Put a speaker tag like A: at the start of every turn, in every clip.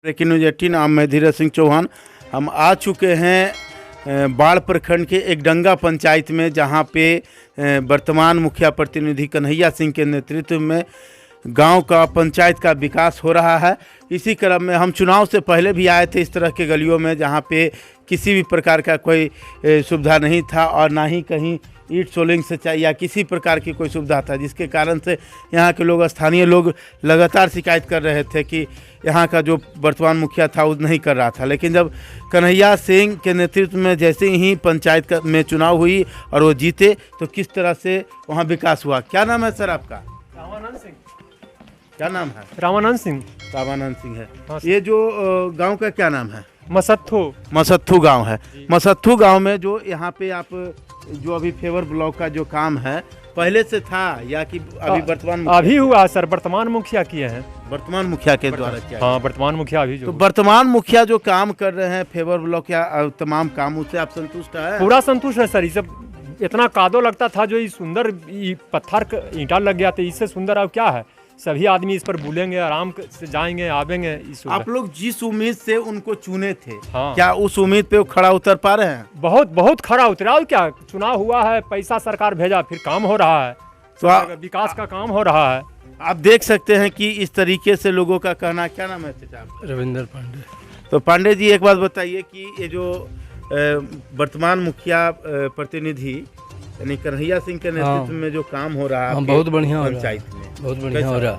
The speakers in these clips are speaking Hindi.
A: Breaking news 18। नाम मैं धीरज सिंह चौहान। हम आ चुके हैं बाढ़ प्रखंड के एक डंगा पंचायत में, जहां पे वर्तमान मुखिया प्रतिनिधि कन्हैया सिंह के नेतृत्व में गांव का पंचायत का विकास हो रहा है। इसी क्रम में हम चुनाव से पहले भी आए थे इस तरह के गलियों में, जहां पे किसी भी प्रकार का कोई सुविधा नहीं था और ना ही कहीं ईंट सोलिंग से चाहिए या किसी प्रकार की कोई सुविधा था, जिसके कारण से यहाँ के लोग, स्थानीय लोग लगातार शिकायत कर रहे थे कि यहाँ का जो वर्तमान मुखिया था वो नहीं कर रहा था। लेकिन जब कन्हैया सिंह के नेतृत्व में जैसे ही पंचायत में चुनाव हुई और वो जीते, तो किस तरह से वहाँ विकास हुआ। क्या नाम है सर आपका?
B: रामानंद सिंह।
A: क्या नाम है?
B: रामानंद सिंह।
A: रामानंद सिंह है।
B: हाँ,
A: ये जो गांव का क्या नाम है?
B: मसत्थू
A: गांव है। मसत्थू गांव में जो यहाँ पे आप जो अभी फेवर ब्लॉक का जो काम है, पहले से था या कि अभी वर्तमान?
B: अभी हुआ सर, वर्तमान मुखिया किए हैं।
A: वर्तमान मुखिया के द्वारा किया?
B: हाँ, वर्तमान मुखिया अभी
A: तो वर्तमान मुखिया जो काम कर रहे हैं फेवर ब्लॉक या तमाम काम, उससे आप संतुष्ट है?
B: पूरा संतुष्ट है सर। ये सब इतना कादो लगता था, जो ये सुंदर पत्थर ईंटा लग गया था, इससे सुंदर अब क्या है। सभी आदमी इस पर भूलेंगे, आराम से जाएंगे आवेंगे।
A: आप लोग जिस उम्मीद से उनको चुने थे,
B: हाँ,
A: क्या उस उम्मीद पे वो खड़ा उतर पा रहे हैं?
B: बहुत बहुत खरा उतरा। और क्या, चुनाव हुआ है, पैसा सरकार भेजा, फिर काम हो रहा है, तो विकास का काम हो रहा है।
A: आप देख सकते हैं कि इस तरीके से लोगों का कहना। क्या नाम है चाचा?
C: रविंद्र पांडे।
A: तो पांडे जी, एक बात बताइए कि ये जो वर्तमान मुखिया प्रतिनिधि यानी कन्हैया सिंह के नेतृत्व में जो काम हो रहा है
C: बहुत बढ़िया
A: पंचायत में,
C: बहुत बढ़िया हो रहा,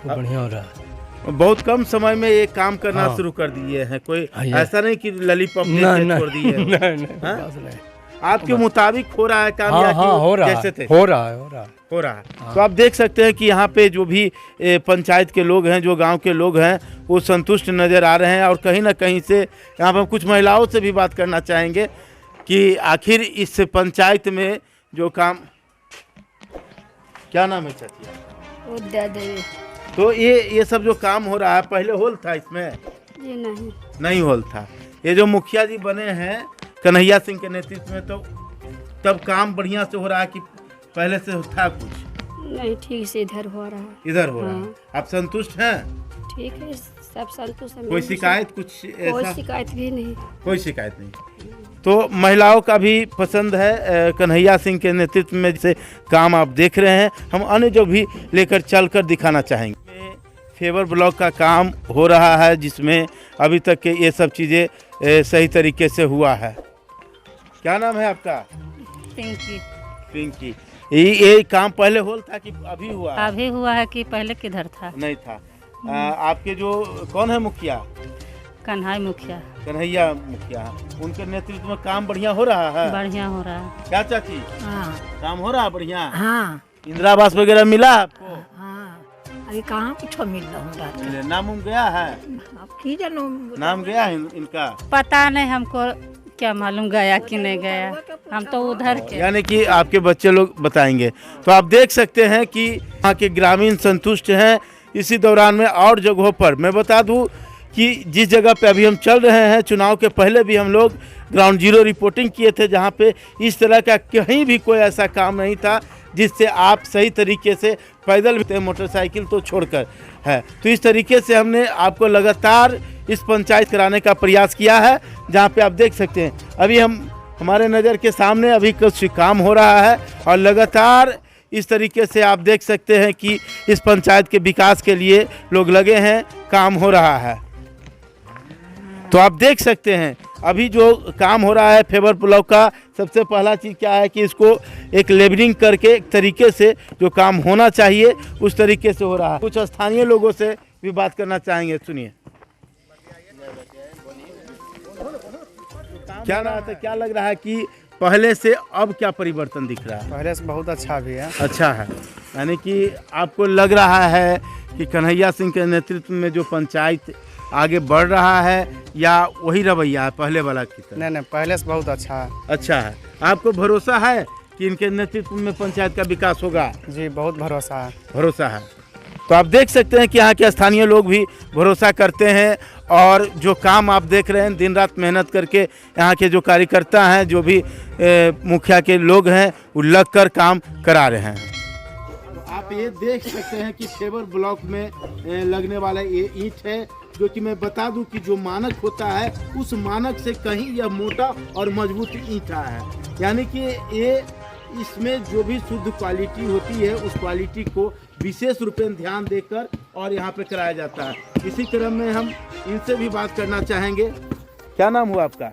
C: खूब बढ़िया हो रहा है।
A: बहुत कम समय में ये काम करना शुरू कर दिए हैं। कोई ऐसा नहीं कि ललीपॉप देके छोड़ दिए हैं।
C: नहीं,
A: आपके मुताबिक हो रहा है काम?
C: हाँ,
A: या
C: हाँ, हो रहा
A: जैसे थे?
C: हो रहा है।
A: तो आप देख सकते हैं कि यहाँ पे जो भी पंचायत के लोग हैं, जो गांव के लोग हैं, वो संतुष्ट नजर आ रहे हैं। और कहीं ना कहीं से यहाँ पर कुछ महिलाओं से भी बात करना चाहेंगे कि आखिर इस पंचायत में जो काम, क्या नाम है चाची?
D: उद्या देवी।
A: तो ये सब जो काम हो रहा है, पहले होल था इसमें?
D: जी
A: नहीं होल था। ये जो मुखिया जी बने हैं कन्हैया सिंह के नेतृत्व में, तो तब काम बढ़िया से हो रहा है कि पहले से था कुछ?
D: नहीं, ठीक से इधर हो रहा है।
A: इधर हो रहा है। आप संतुष्ट हैं?
D: ठीक है, सब संतुष्ट हैं।
A: कोई शिकायत कुछ
D: कोई
A: ऐसा?
D: शिकायत भी नहीं।
A: कोई शिकायत नहीं। तो महिलाओं का भी पसंद है कन्हैया सिंह के नेतृत्व में से काम आप देख रहे हैं। हम अन्य जो भी लेकर चलकर दिखाना चाहेंगे। फेवर ब्लॉक का काम हो रहा है, जिसमें अभी तक के ये सब चीज़ें सही तरीके से हुआ है। क्या नाम है आपका?
E: पिंकी।
A: पिंकी। ये काम पहले होल था कि अभी हुआ?
E: अभी हुआ है कि पहले किधर था?
A: नहीं था। आपके जो कौन है मुखिया?
E: कन्हैया मुखिया।
A: कन्हैया मुखिया, उनके नेतृत्व में काम बढ़िया हो रहा है?
E: बढ़िया हो रहा है।
A: क्या चाची?
F: हाँ,
A: काम हो रहा है बढ़िया?
F: हाँ,
A: इंदिरा आवास वगैरह मिला आपको?
F: हाँ। अभी कहाँ कुछ मिल रहा है?
A: नाम गया है?
F: अब की जानो
A: नाम गया है इनका?
E: पता नहीं हमको, क्या मालूम गया कि नहीं गया। हम तो उधर के।
A: यानी कि आपके बच्चे लोग बताएंगे। तो आप देख सकते हैं कि यहाँ के ग्रामीण संतुष्ट हैं। इसी दौरान में और जगहों पर मैं बता दूं कि जिस जगह पे अभी हम चल रहे हैं, चुनाव के पहले भी हम लोग ग्राउंड जीरो रिपोर्टिंग किए थे, जहाँ पे इस तरह का कहीं भी कोई ऐसा काम नहीं था जिससे आप सही तरीके से पैदल भी, मोटरसाइकिल तो छोड़कर है। तो इस तरीके से हमने आपको लगातार इस पंचायत कराने का प्रयास किया है, जहाँ पे आप देख सकते हैं अभी हमारे नज़र के सामने अभी कुछ काम हो रहा है। और लगातार इस तरीके से आप देख सकते हैं कि इस पंचायत के विकास के लिए लोग लगे हैं, काम हो रहा है। तो आप देख सकते हैं अभी जो काम हो रहा है फेवर ब्लॉक का, सबसे पहला चीज़ क्या है कि इसको एक लेबलिंग करके एक तरीके से जो काम होना चाहिए उस तरीके से हो रहा है। कुछ स्थानीय लोगों से भी बात करना चाहेंगे, सुनिए। क्या बात है, क्या लग रहा है कि पहले से अब क्या परिवर्तन दिख रहा है?
G: पहले से बहुत अच्छा भी है।
A: अच्छा है, यानी कि आपको लग रहा है कि कन्हैया सिंह के नेतृत्व में जो पंचायत आगे बढ़ रहा है, या वही रवैया है पहले वाला की तरह?
G: नहीं, पहले से बहुत अच्छा है।
A: अच्छा है। आपको भरोसा है कि इनके नेतृत्व में पंचायत का विकास होगा?
G: जी, बहुत भरोसा है।
A: भरोसा है। तो आप देख सकते हैं कि यहाँ के स्थानीय लोग भी भरोसा करते हैं। और जो काम आप देख रहे हैं, दिन रात मेहनत करके यहाँ के जो कार्यकर्ता हैं, जो भी मुखिया के लोग हैं, वो लग कर काम करा रहे हैं। आप ये देख सकते हैं कि फेबर ब्लॉक में लगने वाला ये ईंट है, जो कि मैं बता दूं कि जो मानक होता है उस मानक से कहीं यह मोटा और मजबूत ईंटा है। यानी कि ये इसमें जो भी शुद्ध क्वालिटी होती है उस क्वालिटी को विशेष रूप में ध्यान देकर और यहाँ पे कराया जाता है। इसी क्रम में हम इनसे भी बात करना चाहेंगे। क्या नाम हुआ आपका?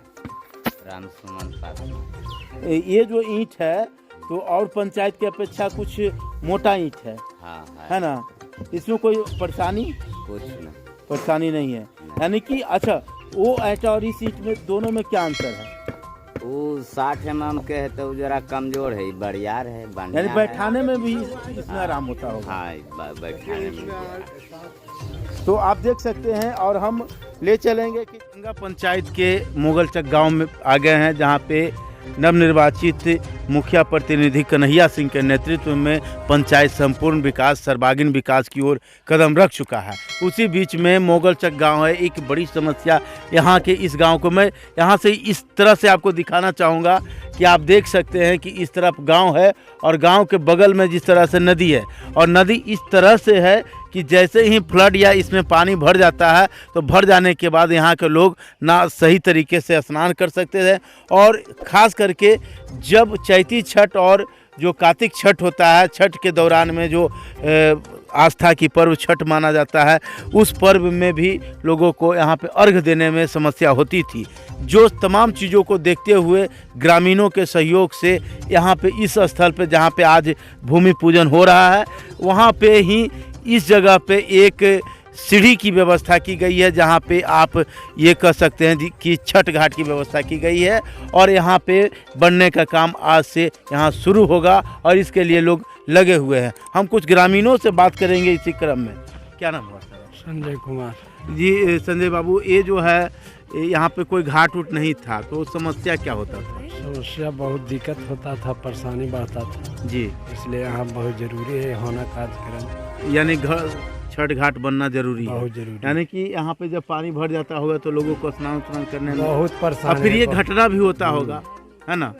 H: राम सुमन पात्र।
A: ये जो ईंट है तो और पंचायत की अपेक्षा कुछ मोटा ईंट है,
H: हाँ
A: है ना? इसमें कोई परेशानी
H: कुछ नहीं।
A: परेशानी नहीं है। यानी कि अच्छा, वो ईंट और इस ईंट में दोनों में क्या अंतर है?
H: वो 60 mm के है तो जरा कमजोर है, बड़ियार है, बढ़िया
A: यानी
H: है।
A: बैठाने में भी इसमें आराम होता होगा।
H: हाँ, बैठाने में भी।
A: तो आप देख सकते हैं और हम ले चलेंगे कि गंगा पंचायत के मोगलचक गांव में आ गए हैं, जहां पे नवनिर्वाचित मुखिया प्रतिनिधि कन्हैया सिंह के नेतृत्व में पंचायत संपूर्ण विकास, सर्वांगीण विकास की ओर कदम रख चुका है। उसी बीच में मोगलचक गांव है। एक बड़ी समस्या यहाँ के इस गांव को मैं यहाँ से इस तरह से आपको दिखाना चाहूँगा कि आप देख सकते हैं कि इस तरफ गांव है और गांव के बगल में जिस तरह से नदी है, और नदी इस तरह से है कि जैसे ही फ्लड या इसमें पानी भर जाता है तो भर जाने के बाद यहाँ के लोग ना सही तरीके से स्नान कर सकते थे, और ख़ास करके जब चैती छठ और जो कार्तिक छठ होता है, छठ के दौरान में जो आस्था की पर्व छठ माना जाता है, उस पर्व में भी लोगों को यहाँ पे अर्घ देने में समस्या होती थी। जो तमाम चीज़ों को देखते हुए ग्रामीणों के सहयोग से यहाँ पे इस स्थल पे जहाँ पे आज भूमि पूजन हो रहा है, वहाँ पे ही इस जगह पे एक सीढ़ी की व्यवस्था की गई है, जहाँ पे आप ये कह सकते हैं कि छठ घाट की व्यवस्था की गई है, और यहाँ पे बनने का काम आज से यहाँ शुरू होगा और इसके लिए लोग लगे हुए हैं। हम कुछ ग्रामीणों से बात करेंगे इसी क्रम में। क्या नाम हुआ सर?
C: संजय कुमार।
A: जी संजय बाबू, ये जो है यहाँ पे कोई घाट उट नहीं था तो समस्या क्या होता था?
C: समस्या बहुत दिक्कत होता था, परेशानी बढ़ता था
A: जी,
C: इसलिए यहाँ बहुत जरूरी है होना कार्यक्रम,
A: यानी घर छठ घाट बनना जरूरी है।
C: बहुत जरूरी।
A: यानी कि यहाँ पे जब पानी भर जाता होगा तो लोगों को स्नान करने में
C: बहुत
A: और
C: परेशानी।
A: फिर ये घटना भी होता होगा, है ना?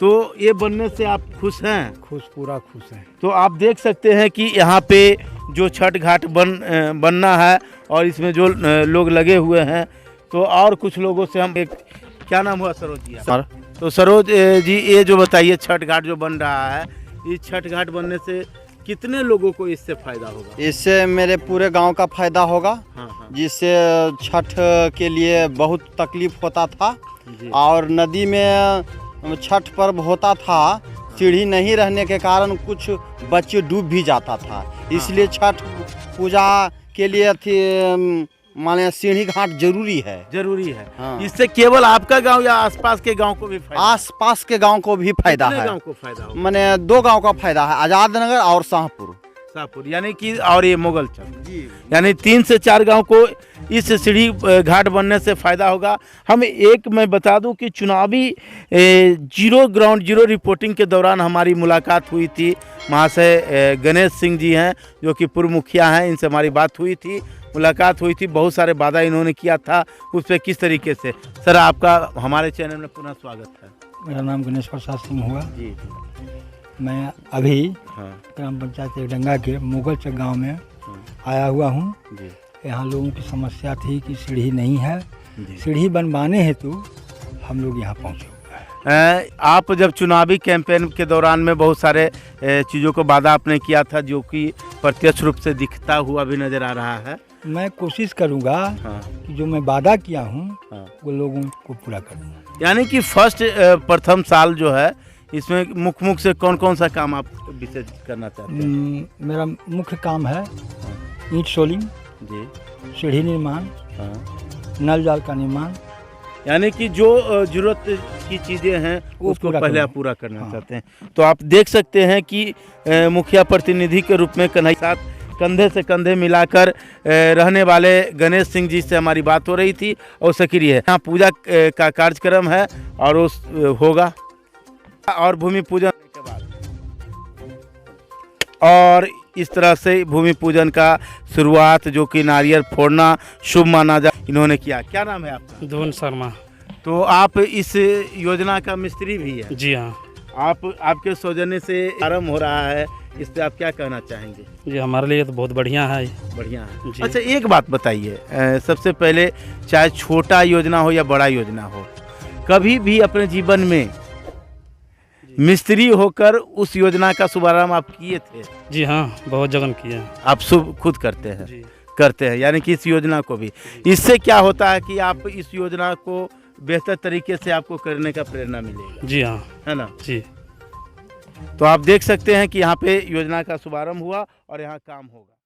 A: तो ये बनने से आप खुश हैं?
C: खुश, पूरा खुश है।
A: तो आप देख सकते हैं कि यहाँ पे जो छठ घाट बनना है और इसमें जो लोग लगे हुए हैं, तो और कुछ लोगों से हम क्या नाम हुआ सरोज जी?
G: सर
A: तो सरोज जी, ये जो बताइए छठ घाट जो बन रहा है, इस छठ घाट बनने से कितने लोगों को इससे फायदा होगा?
I: इससे मेरे पूरे गांव का फायदा होगा।
A: हाँ।
I: जिससे छठ के लिए बहुत तकलीफ होता था
A: जी।
I: और नदी में छठ पर्व होता था, सीढ़ी नहीं रहने के कारण कुछ बच्चे डूब भी जाता था, इसलिए छठ पूजा के लिए माने सीढ़ी घाट जरूरी है। हाँ।
A: इससे केवल आपका गांव या आसपास के गांव को भी फायदा?
I: आसपास के गांव को भी फायदा है।
A: गांव को फायदा होगा?
I: माने 2 गांव का फायदा है, आजाद नगर और शाहपुर,
A: यानी कि और ये मोगलचक, यानी 3 से 4 गांव को इस सीढ़ी घाट बनने से फायदा होगा। हम एक मैं बता दूं कि चुनावी ग्राउंड जीरो रिपोर्टिंग के दौरान हमारी मुलाकात हुई थी। महाशय गणेश सिंह जी हैं जो कि पूर्व मुखिया हैं, इनसे हमारी बात हुई थी, मुलाकात हुई थी। बहुत सारे वादा इन्होंने किया था, उस पर किस तरीके से। सर, आपका हमारे चैनल में पुनः स्वागत है।
C: मेरा नाम गणेश प्रसाद सिंह हुआ।
A: जी।
C: मैं अभी
A: हाँ।
C: ग्राम पंचायत डंगा के मोगलचक गांव में आया हुआ हूँ।
A: जी।
C: यहाँ लोगों की समस्या थी कि सीढ़ी नहीं है,
A: जी।
C: सीढ़ी बनवाने हेतु हम लोग यहाँ पहुँचे हुए हैं।
A: आप जब चुनावी कैंपेन के दौरान में बहुत सारे चीज़ों को वादा आपने किया था, जो कि प्रत्यक्ष रूप से दिखता हुआ भी नज़र आ रहा है।
C: मैं कोशिश करूँगा
A: हाँ।
C: कि जो मैं वादा किया हूँ
A: हाँ।
C: वो लोगों को पूरा करूँगा।
A: यानी कि प्रथम साल जो है, इसमें मुख्य से कौन कौन सा काम आप विशेष करना चाहते हैं?
C: मेरा मुख्य काम है ईंट सोलिंग
A: जी,
C: सीढ़ी निर्माण, नल जल का निर्माण,
A: यानी कि जो जरूरत की चीज़ें हैं उसको पहले आप पूरा करना
C: हाँ।
A: चाहते हैं। तो आप देख सकते हैं कि मुखिया प्रतिनिधि के रूप में कन्हैया साथ कंधे से कंधे मिलाकर रहने वाले गणेश सिंह जी से हमारी बात हो रही थी और सक्रिय है। यहाँ पूजा का कार्यक्रम है और उस होगा और भूमि पूजन के बाद, और इस तरह से भूमि पूजन का शुरुआत जो कि नारियल फोड़ना शुभ माना जा, इन्होंने किया। क्या नाम है आपका?
J: दोन शर्मा।
A: तो आप इस योजना का मिस्त्री भी है?
J: जी हाँ।
A: आपके सौजन्य से आरंभ हो रहा है इस पे आप क्या कहना चाहेंगे?
J: जी हमारे लिए तो बहुत बढ़िया है।
A: बढ़िया है।
J: जी।
A: अच्छा एक बात बताइए, सबसे पहले चाहे छोटा योजना हो या बड़ा योजना हो, कभी भी अपने जीवन में मिस्त्री होकर उस योजना का शुभारंभ आप किए थे?
J: जी हाँ, बहुत जगह किए हैं।
A: आप खुद करते हैं?
J: जी।
A: करते हैं, यानी कि इस योजना को भी। इससे क्या होता है कि आप इस योजना को बेहतर तरीके से आपको करने का प्रेरणा मिलेगा।
J: जी हाँ।
A: है ना?
J: जी।
A: तो आप देख सकते हैं कि यहाँ पे योजना का शुभारंभ हुआ और यहाँ काम होगा।